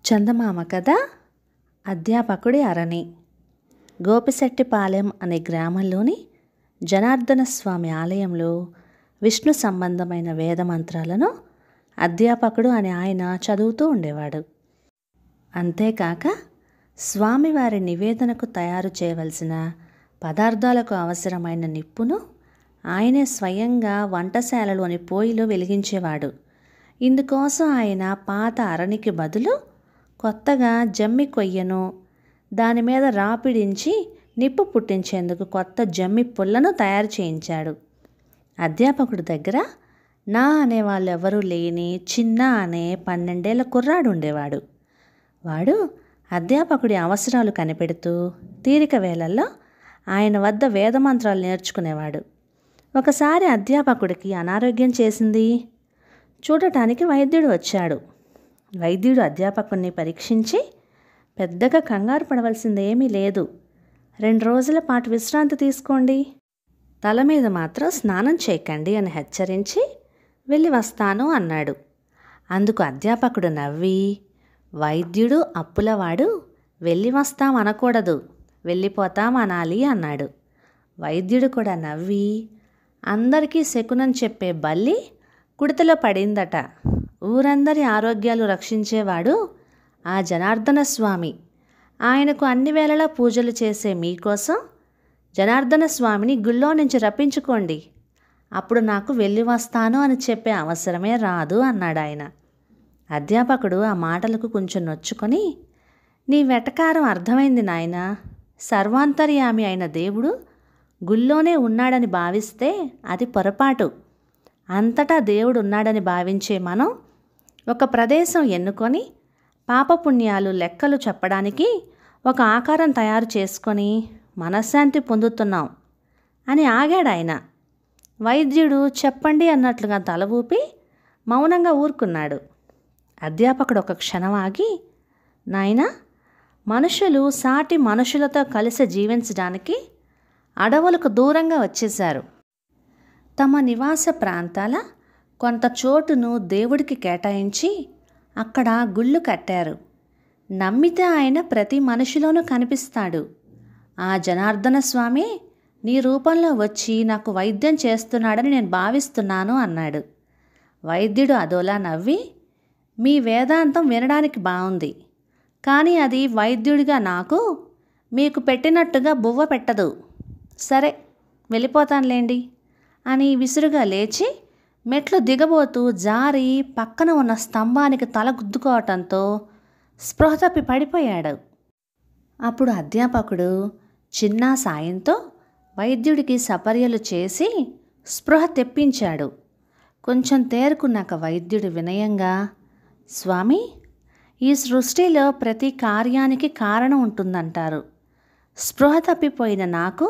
చందమామ కథ అధ్యాపకుడి అరణి. గోపిశెట్టిపాలెం అనే గ్రామంలోని జనార్దన స్వామి ఆలయంలో విష్ణు సంబంధమైన వేదమంత్రాలను అధ్యాపకుడు అనే ఆయన చదువుతూ ఉండేవాడు. అంతేకాక స్వామివారి నివేదనకు తయారు చేయవలసిన పదార్థాలకు అవసరమైన నిప్పును ఆయనే స్వయంగా వంటశాలలోని పోయిలో వెలిగించేవాడు. ఇందుకోసం ఆయన పాత అరణికి బదులు కొత్తగా జమ్మి కొయ్యను, దానిమీద రాపిడించి నిప్పు పుట్టించేందుకు కొత్త జమ్మి పుల్లను తయారు చేయించాడు. అధ్యాపకుడి దగ్గర నా అనేవాళ్ళు ఎవరూ లేని చిన్న అనే 12 ఏళ్ల కుర్రాడు ఉండేవాడు. వాడు అధ్యాపకుడి అవసరాలు కనిపెడుతూ తీరిక వేళల్లో ఆయన వద్ద వేదమంత్రాలు నేర్చుకునేవాడు. ఒకసారి అధ్యాపకుడికి అనారోగ్యం చేసింది. చూడటానికి వైద్యుడు వచ్చాడు. వైద్యుడు అధ్యాపకుడిని పరీక్షించి, పెద్దగా కంగారు పడవలసిందేమీ లేదు, 2 రోజుల పాటు విశ్రాంతి తీసుకోండి, తల మీద మాత్రం స్నానం చేయకండి అని హెచ్చరించి వెళ్ళి వస్తాను అన్నాడు. అందుకు అధ్యాపకుడు నవ్వి, వైద్యుడు అప్పులవాడు, వెళ్ళి వస్తాం అనకూడదు, వెళ్ళిపోతాం అనాలి అన్నాడు. వైద్యుడు కూడా నవ్వి, అందరికీ శకునం చెప్పే బల్లి కుడితలో పడిందట, ఊరందరి ఆరోగ్యాలు రక్షించేవాడు ఆ జనార్దన స్వామి, ఆయనకు అన్ని వేళలా పూజలు చేసే మీకోసం జనార్దన స్వామిని గుళ్ళో నుంచి రప్పించుకోండి, అప్పుడు నాకు వెళ్ళి వస్తాను అని చెప్పే అవసరమే రాదు అన్నాడు ఆయన. అధ్యాపకుడు ఆ మాటలకు కొంచెం నొచ్చుకొని, నీ వెటకారం అర్థమైంది నాయన, సర్వాంతర్యామి అయిన దేవుడు గుళ్ళోనే ఉన్నాడని భావిస్తే అది పొరపాటు. అంతటా దేవుడు ఉన్నాడని భావించే మనం ఒక ప్రదేశం ఎన్నుకొని పాపపుణ్యాలు లెక్కలు చెప్పడానికి ఒక ఆకారం తయారు చేసుకొని మనశ్శాంతి పొందుతున్నాం అని ఆగాడు ఆయన. వైద్యుడు చెప్పండి అన్నట్లుగా తల ఊపి మౌనంగా ఊరుకున్నాడు. అధ్యాపకుడు ఒక క్షణం ఆగి, నాయనా, మనుషులు సాటి మనుషులతో కలిసి జీవించడానికి అడవులకు దూరంగా వచ్చేశారు. తమ నివాస ప్రాంతాల కొంత చోటును దేవుడికి కేటాయించి అక్కడ గుళ్ళు కట్టారు. నమ్మితే ఆయన ప్రతి మనిషిలోనూ కనిపిస్తాడు. ఆ జనార్దన స్వామి నీ రూపంలో వచ్చి నాకు వైద్యం చేస్తున్నాడని నేను భావిస్తున్నాను అన్నాడు. వైద్యుడు అదోలా నవ్వి, మీ వేదాంతం వినడానికి బాగుంది, కానీ అది వైద్యుడిగా నాకు మీకు పెట్టినట్టుగా బువ్వ పెట్టదు. సరే, వెళ్ళిపోతానులేండి అని విసురుగా లేచి మెట్లు దిగబోతూ జారి పక్కన ఉన్న స్తంభానికి తల గుద్దుకోవటంతో స్పృహ తప్పి పడిపోయాడు. అప్పుడు అధ్యాపకుడు చిన్న సాయంతో వైద్యుడికి సపర్యలు చేసి స్పృహ తెప్పించాడు. కొంచెం తేరుకున్నాక వైద్యుడు వినయంగా, స్వామి, ఈ సృష్టిలో ప్రతి కార్యానికి కారణం ఉంటుందంటారు. స్పృహ తప్పిపోయిన నాకు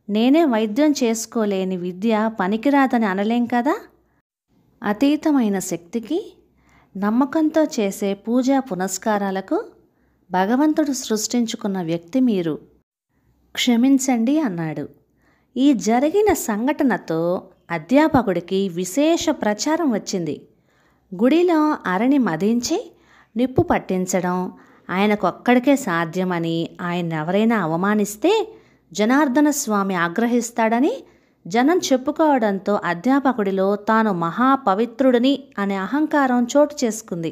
నేనే వైద్యం చేసుకోలేని విద్య పనికిరాదని అనలేం కదా. అతీతమైన శక్తికి నమ్మకంతో చేసే పూజా పునస్కారాలకు భగవంతుడు సృష్టించుకున్న వ్యక్తి మీరు, క్షమించండి అన్నాడు. ఈ జరిగిన సంఘటనతో అధ్యాపకుడికి విశేష ప్రచారం వచ్చింది. గుడిలో అరణి మదించి నిప్పు పట్టించడం ఆయనకొక్కడికే సాధ్యమని, ఆయన ఎవరైనా అవమానిస్తే జనార్దన స్వామి ఆగ్రహిస్తాడని జనం చెప్పుకోవడంతో అధ్యాపకుడిలో తాను మహాపవిత్రుడిని అనే అహంకారం చోటు చేసుకుంది.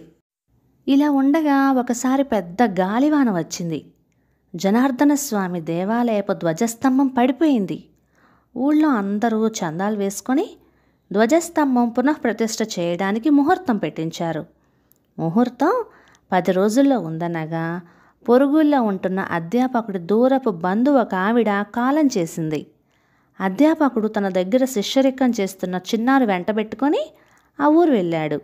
ఇలా ఉండగా ఒకసారి పెద్ద గాలివాన వచ్చింది. జనార్దన స్వామి దేవాలయపు ధ్వజస్తంభం పడిపోయింది. ఊళ్ళో అందరూ చందాలు వేసుకొని ధ్వజస్తంభం పునఃప్రతిష్ఠ చేయడానికి ముహూర్తం పెట్టించారు. ముహూర్తం 10 రోజుల్లో ఉందనగా పొరుగుల్లో ఉంటున్న అధ్యాపకుడి దూరపు బంధువు ఒక ఆవిడ కాలం చేసింది. అధ్యాపకుడు తన దగ్గర శిష్యరికం చేస్తున్న చిన్నారు వెంటబెట్టుకొని ఆ ఊరు వెళ్ళాడు.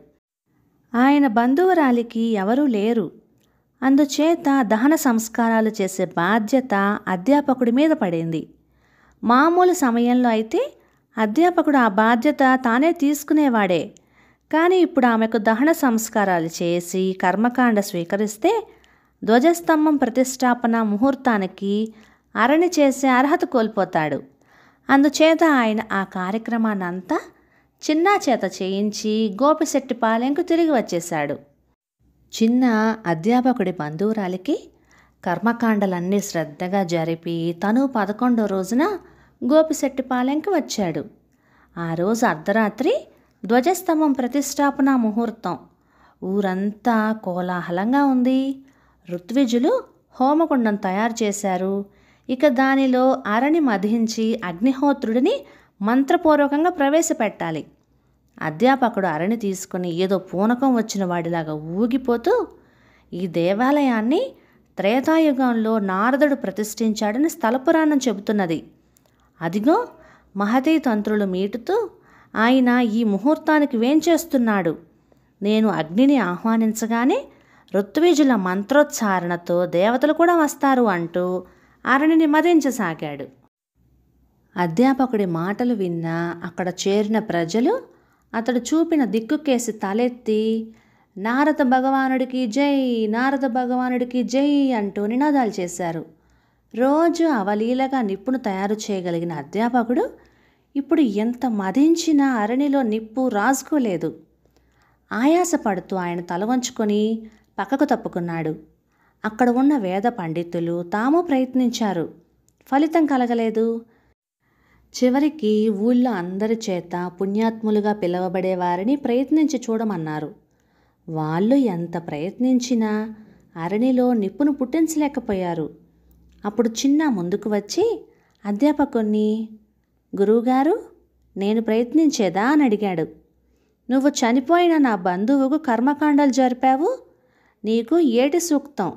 ఆయన బంధువురాలికి ఎవరూ లేరు. అందుచేత దహన సంస్కారాలు చేసే బాధ్యత అధ్యాపకుడి మీద పడింది. మామూలు సమయంలో అయితే అధ్యాపకుడు ఆ బాధ్యత తానే తీసుకునేవాడే. కానీ ఇప్పుడు ఆమెకు దహన సంస్కారాలు చేసి కర్మకాండ స్వీకరిస్తే ధ్వజస్తంభం ప్రతిష్టాపన ముహూర్తానికి అరణి చేసే అర్హత కోల్పోతాడు. అందుచేత ఆయన ఆ కార్యక్రమాన్నంతా చిన్నా చేత చేయించి గోపిశెట్టిపాలెంకు తిరిగి వచ్చేశాడు. చిన్న అధ్యాపకుడి బంధువురాలికి కర్మకాండలన్నీ శ్రద్ధగా జరిపి తను 11వ రోజున గోపిశెట్టిపాలెంకి వచ్చాడు. ఆ రోజు అర్ధరాత్రి ధ్వజస్తంభం ప్రతిష్టాపన ముహూర్తం. ఊరంతా కోలాహలంగా ఉంది. ఋత్విజులు హోమకుండం తయారు చేశారు. ఇక దానిలో అరణి మధించి అగ్నిహోత్రుడిని మంత్రపూర్వకంగా ప్రవేశపెట్టాలి. అధ్యాపకుడు అరణి తీసుకుని ఏదో పూనకం వచ్చిన వాడిలాగా ఊగిపోతూ ఈ దేవాలయాన్ని త్రేతాయుగంలో నారదుడు ప్రతిష్ఠించాడని స్థలపురాణం చెబుతున్నది. అదిగో మహతీ తంత్రులు మీటుతూ ఆయన ఈ ముహూర్తానికి వేంచేస్తున్నాడు. నేను అగ్నిని ఆహ్వానించగానే ఋత్విజుల మంత్రోచ్చారణతో దేవతలు కూడా వస్తారు అంటూ అరణిని మదించసాగాడు. అధ్యాపకుడి మాటలు విన్న అక్కడ చేరిన ప్రజలు అతడు చూపిన దిక్కుకేసి తలెత్తి నారద భగవానుడికి జై, నారద భగవానుడికి జై అంటూ నినాదాలు చేశారు. రోజు అవలీలగా నిప్పును తయారు చేయగలిగిన అధ్యాపకుడు ఇప్పుడు ఎంత మదించినా అరణిలో నిప్పు రాసుకోలేదు. ఆయాసపడుతూ ఆయన తల వంచుకొని పక్కకు తప్పుకున్నాడు. అక్కడ ఉన్న వేద పండితులు తాము ప్రయత్నించారు. ఫలితం కలగలేదు. చివరికి ఊళ్ళో అందరి చేత పుణ్యాత్ములుగా పిలవబడే వారిని ప్రయత్నించి చూడమన్నారు. వాళ్ళు ఎంత ప్రయత్నించినా అరణిలో నిప్పును పుట్టించలేకపోయారు. అప్పుడు చిన్న ముందుకు వచ్చి అధ్యాపకుణ్ణి, గురువుగారు, నేను ప్రయత్నించేదా అని అడిగాడు. నువ్వు చనిపోయిన నా బంధువుకు కర్మకాండాలు జరిపావు. నీకు ఏటి సూక్తం.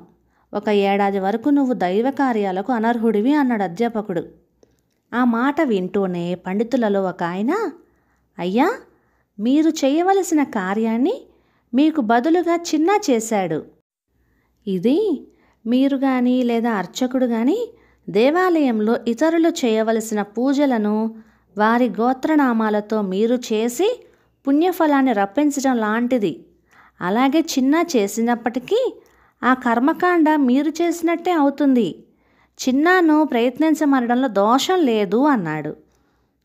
1 ఏడాది వరకు నువ్వు దైవ కార్యాలకు అనర్హుడివి అన్నాడు అధ్యాపకుడు. ఆ మాట వింటూనే పండితులలో ఒక ఆయన, అయ్యా, మీరు చేయవలసిన కార్యాన్ని మీకు బదులుగా చిన్న చేశాడు. ఇది మీరు కానీ లేదా అర్చకుడు కానీ దేవాలయంలో ఇతరులు చేయవలసిన పూజలను వారి గోత్రనామాలతో మీరు చేసి పుణ్యఫలాన్ని రప్పించడం లాంటిది. అలాగే చిన్న చేసినప్పటికీ ఆ కర్మకాండ మీరు చేసినట్టే అవుతుంది. చిన్నాను ప్రయత్నించమనడంలో దోషం లేదు అన్నాడు.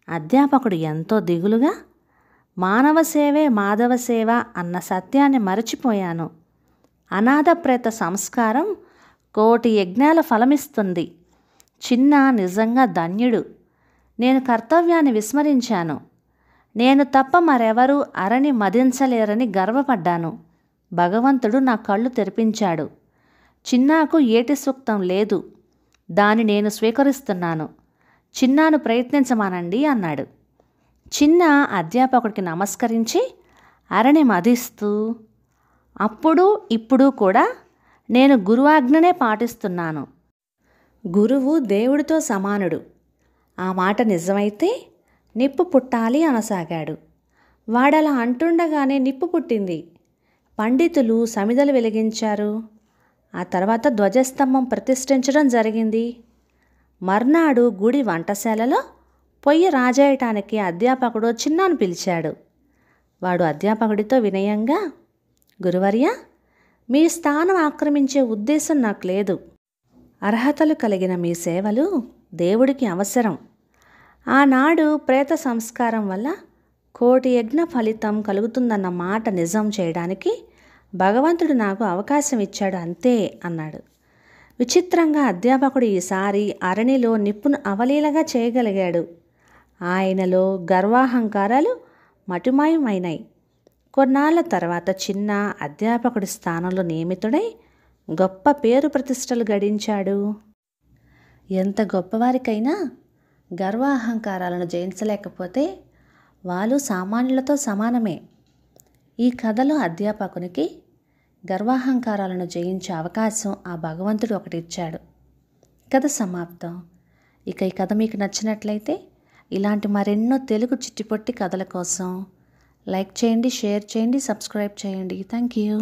అధ్యాపకుడు ఎంతో దిగులుగా, మానవ సేవే మాధవ సేవ అన్న సత్యాన్ని మరచిపోయాను. అనాథ ప్రేత సంస్కారం 1,000,000 యజ్ఞాల ఫలమిస్తుంది. చిన్న నిజంగా ధన్యుడు. నేను కర్తవ్యాన్ని విస్మరించాను. నేను తప్ప మరెవరూ అరణి మదించలేరని గర్వపడ్డాను. భగవంతుడు నా కళ్ళు తెరిపించాడు. చిన్నాకు ఏటి సూక్తం లేదు. దాన్ని నేను స్వీకరిస్తున్నాను. చిన్నాను ప్రయత్నించమానండి అన్నాడు. చిన్న అధ్యాపకుడికి నమస్కరించి అరణి మదిస్తూ, అప్పుడు ఇప్పుడు కూడా నేను గురువాజ్ఞనే పాటిస్తున్నాను. గురువు దేవుడితో సమానుడు. ఆ మాట నిజమైతే నిప్పు పుట్టాలి అనసాగాడు. వాడలా అంటుండగానే నిప్పు పుట్టింది. పండితులు సమిదలు వెలిగించారు. ఆ తర్వాత ధ్వజస్తంభం ప్రతిష్ఠించడం జరిగింది. మర్నాడు గుడి వంటశాలలో పొయ్యి రాజేయటానికి అధ్యాపకుడు చిన్నాను పిలిచాడు. వాడు అధ్యాపకుడితో వినయంగా, గురువర్య, మీ స్థానం ఆక్రమించే ఉద్దేశం నాకు లేదు. అర్హతలు కలిగిన మీ సేవలు దేవుడికి అవసరం. ఆనాడు ప్రేత సంస్కారం వల్ల 1,000,000 యజ్ఞ ఫలితం కలుగుతుందన్న మాట నిజం చేయడానికి భగవంతుడు నాకు అవకాశం ఇచ్చాడు అంతే అన్నాడు. విచిత్రంగా అధ్యాపకుడు ఈసారి అరణిలో నిప్పును అవలీలగా చేయగలిగాడు. ఆయనలో గర్వాహంకారాలు మటుమాయమైనాయి. కొన్నాళ్ల తర్వాత చిన్న అధ్యాపకుడి స్థానంలో నియమితుడై గొప్ప పేరు ప్రతిష్టలు గడించాడు. ఎంత గొప్పవారికైనా గర్వాహంకారాలను జయించలేకపోతే వాళ్ళు సామాన్యులతో సమానమే. ఈ కథలో అధ్యాపకునికి గర్వాహంకారాలను జయించే అవకాశం ఆ భగవంతుడు ఒకటి ఇచ్చాడు. కథ సమాప్తం. ఇక ఈ కథ మీకు నచ్చినట్లయితే ఇలాంటి మరెన్నో తెలుగు చిట్టిపొట్టి కథల కోసం లైక్ చేయండి, షేర్ చేయండి, సబ్స్క్రైబ్ చేయండి. Thank you.